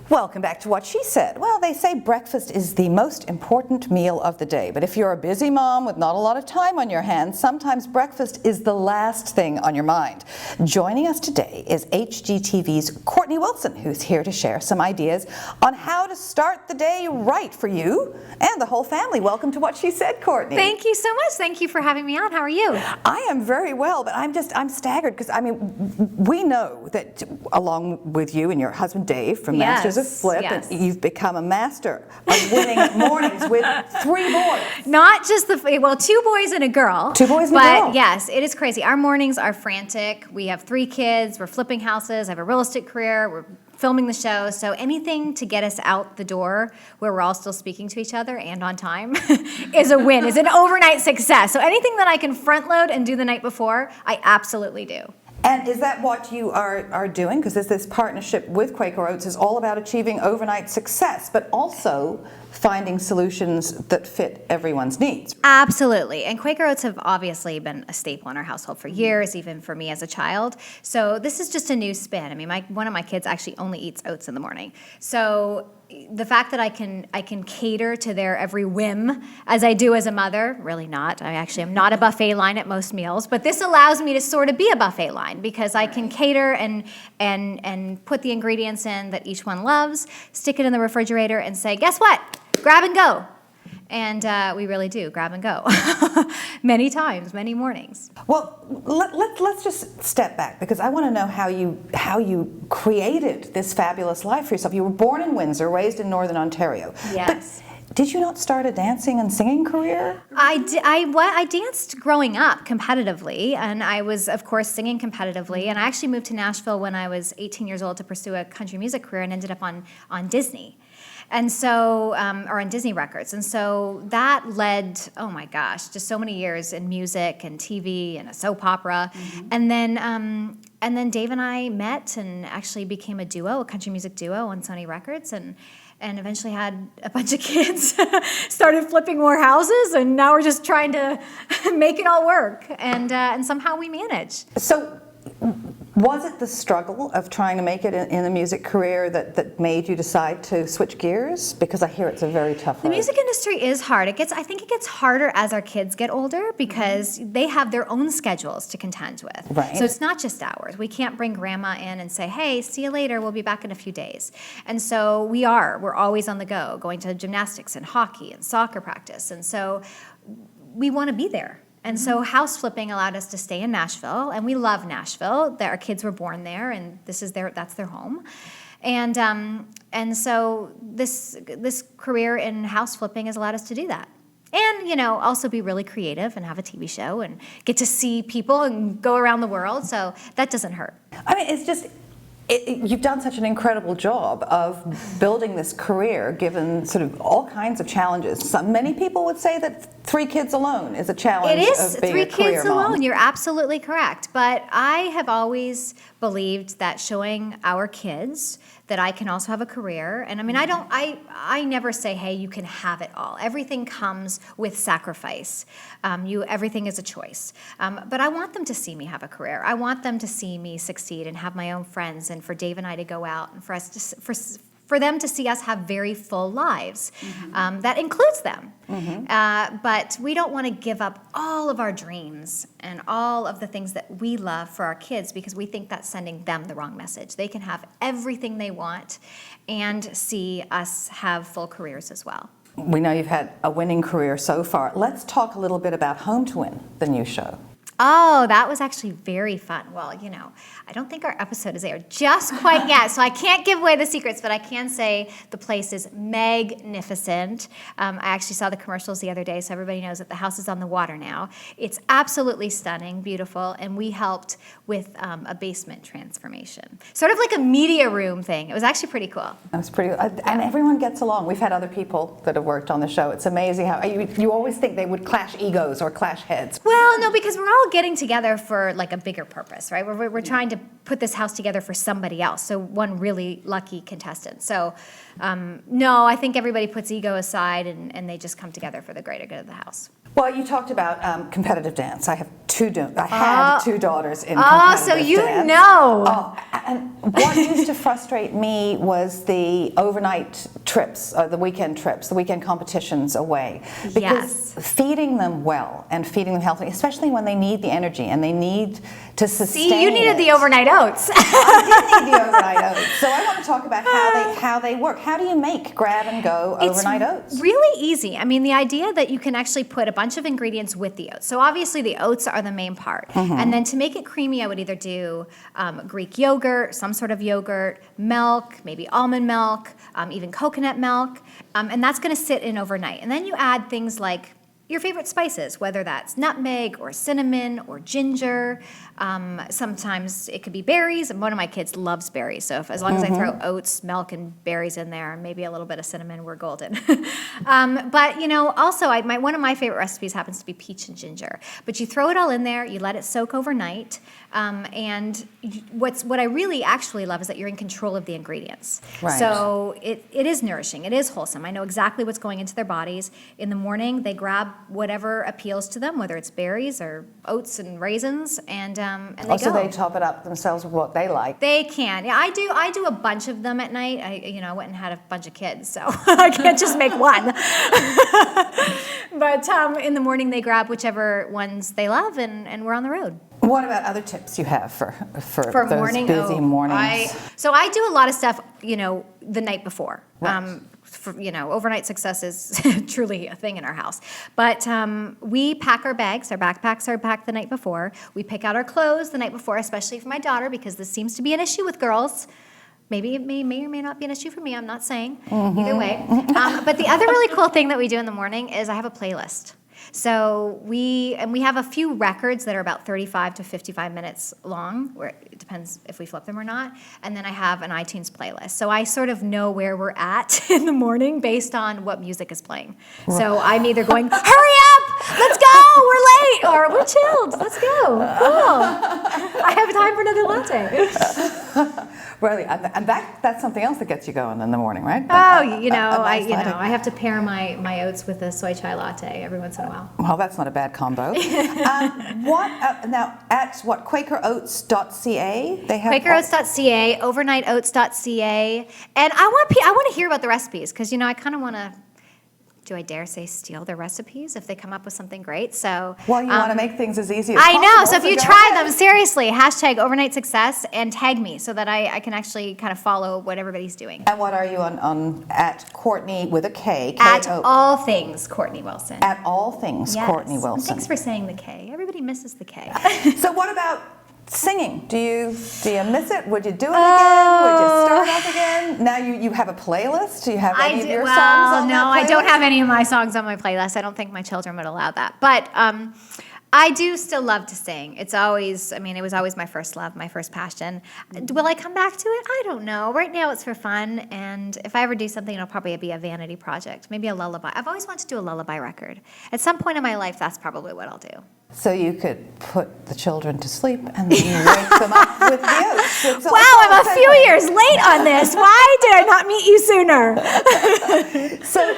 Welcome back to What She Said. Well, they say breakfast is the most important meal of the day, but if you're a busy mom with not a lot of time on your hands, sometimes breakfast is the last thing on your mind. Joining us today is HGTV's Kortney Wilson, who's here to share some ideas on how to start the day right for you and the whole family. Welcome to What She Said, Kortney. Thank you so much. Thank you for having me on. How are you? I am very well, but I'm staggered because, I mean, we know that along with you and your husband Dave from Masters of Flip, and you've become a master of winning mornings with 3 boys. Not just the, well, 2 boys and a girl. 2 boys and a girl. But yes, it is crazy. Our mornings are frantic. We have 3 kids. We're flipping houses. I have a real estate career. We're filming the show. So anything to get us out the door where we're all still speaking to each other and on time is a win, is an overnight success. So anything that I can front load and do the night before, I absolutely do. And is that what you are doing? Because this partnership with Quaker Oats is all about achieving overnight success, but also finding solutions that fit everyone's needs. Absolutely. And Quaker Oats have obviously been a staple in our household for years, even for me as a child. So this is just a new spin. I mean, one of my kids actually only eats oats in the morning. So the fact that I can cater to their every whim, as I do as a mother, really not. I actually am not a buffet line at most meals, but this allows me to sort of be a buffet line because I can cater and put the ingredients in that each one loves, stick it in the refrigerator, and say, guess what? Grab and go. And we really do grab and go many times, many mornings. Well, let's just step back because I want to know how you created this fabulous life for yourself. You were born in Windsor, raised in Northern Ontario. Yes. But did you not start a dancing and singing career? I danced growing up competitively, and I was, of course, singing competitively. And I actually moved to Nashville when I was 18 years old to pursue a country music career and ended up on Disney. And so, or on Disney Records. And so that led, oh my gosh, just so many years in music and TV and a soap opera. Mm-hmm. And then Dave and I met and actually became a duo, a country music duo on Sony Records, and eventually had a bunch of kids, started flipping more houses, and now we're just trying to make it all work. And somehow we manage. So, was it the struggle of trying to make it in the music career that made you decide to switch gears? Because I hear it's a very tough road. The music industry is hard. I think it gets harder as our kids get older because they have their own schedules to contend with. Right. So it's not just ours. We can't bring grandma in and say, hey, see you later, we'll be back in a few days. And so we're always on the go, going to gymnastics and hockey and soccer practice. And so we want to be there. And so house flipping allowed us to stay in Nashville, and we love Nashville. Our kids were born there, and that's their home. And so this career in house flipping has allowed us to do that. And, also be really creative and have a TV show and get to see people and go around the world. So that doesn't hurt. I mean, it's just... you've done such an incredible job of building this career, given sort of all kinds of challenges. Many people would say that 3 kids alone is a challenge. It is of being 3 a career kids mom. alone. You're absolutely correct. But I have always believed that showing our kids that I can also have a career, and I mean, I never say, hey, you can have it all. Everything comes with sacrifice. Everything is a choice. But I want them to see me have a career. I want them to see me succeed and have my own friends, and for Dave and I to go out, and for them to see us have very full lives. Mm-hmm. That includes them. Mm-hmm. But we don't want to give up all of our dreams and all of the things that we love for our kids because we think that's sending them the wrong message. They can have everything they want and see us have full careers as well. We know you've had a winning career so far. Let's talk a little bit about Home to Win, the new show. Oh, that was actually very fun. Well, I don't think our episode is aired just quite yet, so I can't give away the secrets, but I can say the place is magnificent. I actually saw the commercials the other day, so everybody knows that the house is on the water now. It's absolutely stunning, beautiful, and we helped with a basement transformation. Sort of like a media room thing. It was actually pretty cool. That was pretty and everyone gets along. We've had other people that have worked on the show. It's amazing how you always think they would clash egos or clash heads. Well, no, because we're all getting together for like a bigger purpose, right? We're trying to put this house together for somebody else, so one really lucky contestant. So no, I think everybody puts ego aside and they just come together for the greater good of the house. Well, you talked about competitive dance. I have I had two daughters in Oh, so competitive you dance. know. Oh, and what used to frustrate me was the overnight trips, the weekend trips, the weekend competitions away. Because feeding them well and feeding them healthily, especially when they need the energy and they need to sustain. See, you needed the overnight oats. I did need the overnight oats. So I want to talk about how they work. How do you make grab and go overnight oats? Really easy. I mean, the idea that you can actually put a bunch of ingredients with the oats. So obviously the oats are the main part. And then to make it creamy, I would either do Greek yogurt, some sort of yogurt, milk, maybe almond milk, even coconut milk. And that's going to sit in overnight. And then you add things like your favorite spices, whether that's nutmeg or cinnamon or ginger. Sometimes it could be berries, and one of my kids loves berries. So as long as I throw oats, milk, and berries in there, and maybe a little bit of cinnamon, we're golden. But also one of my favorite recipes happens to be peach and ginger. But you throw it all in there, you let it soak overnight, and what I really actually love is that you're in control of the ingredients. Right. So it is nourishing, it is wholesome. I know exactly what's going into their bodies. In the morning, they grab whatever appeals to them, whether it's berries or oats and raisins, and they go. So they top it up themselves with what they like. They can. Yeah, I do a bunch of them at night. I went and had a bunch of kids, so I can't just make one. But in the morning, they grab whichever ones they love, and we're on the road. What about other tips you have for those morning? busy mornings? So I do a lot of stuff, the night before. Right. Overnight success is truly a thing in our house. But we pack our bags. Our backpacks are packed the night before. We pick out our clothes the night before, especially for my daughter, because this seems to be an issue with girls. Maybe it may or may not be an issue for me. I'm not saying. Either way. But the other really cool thing that we do in the morning is I have a playlist. So we have a few records that are about 35 to 55 minutes long, where it depends if we flip them or not. And then I have an iTunes playlist. So I sort of know where we're at in the morning based on what music is playing. Right. So I'm either going, hurry up, let's go, we're late, or we're chilled, let's go, cool. I have time for another latte. Really, and that's something else that gets you going in the morning, right? I have to pair my oats with a soy chai latte every once in a while. Well, that's not a bad combo. Now at QuakerOats.ca they have QuakerOats.ca, overnightoats.ca, and I want to hear about the recipes because I kind of want to. Do I dare say steal their recipes if they come up with something great? So well, you want to make things as easy as possible. I know. So if you try them, seriously, #overnight success and tag me so that I can actually kind of follow what everybody's doing. And what are you on at Kortney with a K? At all things Kortney Wilson. At all things Kortney Wilson. Thanks for saying the K. Everybody misses the K. So what about singing? Do you miss it? Would you do it again? Would you start up again? Now you have a playlist? Do you have any of your songs on that playlist? I don't have any of my songs on my playlist. I don't think my children would allow that. But I do still love to sing. It was always my first love, my first passion. Will I come back to it? I don't know. Right now it's for fun, and if I ever do something, it'll probably be a vanity project, maybe a lullaby. I've always wanted to do a lullaby record. At some point in my life, that's probably what I'll do. So you could put the children to sleep and then you wake them up with the oats. Wow, I'm a few years late on this. Why did I not meet you sooner? So,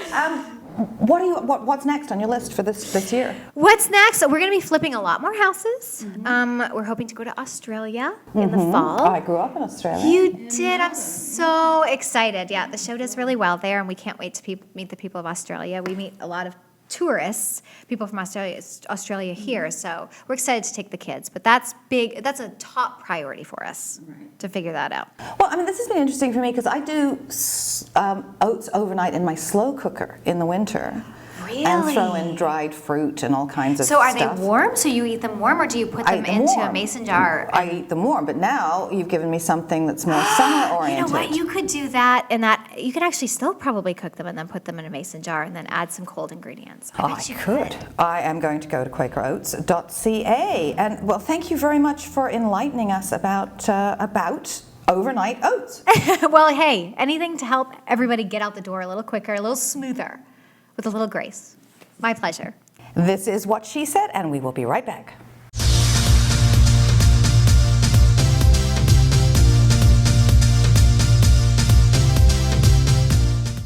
what's next on your list for this year? What's next? So we're going to be flipping a lot more houses. We're hoping to go to Australia in the fall. I grew up in Australia. You did? I'm so excited. Yeah, the show does really well there, and we can't wait to meet the people of Australia. We meet a lot of tourists, people from Australia here, so we're excited to take the kids. But that's big. That's a top priority for us to figure that out. Well, this has been interesting for me because I do oats overnight in my slow cooker in the winter. Really? And throw in dried fruit and all kinds of stuff. So are they warm? So you eat them warm, or do you put them into a mason jar? I eat them warm, but now you've given me something that's more summer-oriented. You know what? You could do that, and you could actually still probably cook them and then put them in a mason jar and then add some cold ingredients. I bet you could. I am going to go to QuakerOats.ca. And, well, thank you very much for enlightening us about overnight oats. Well, hey, anything to help everybody get out the door a little quicker, a little smoother, with a little grace. My pleasure. This is What She Said, and we will be right back.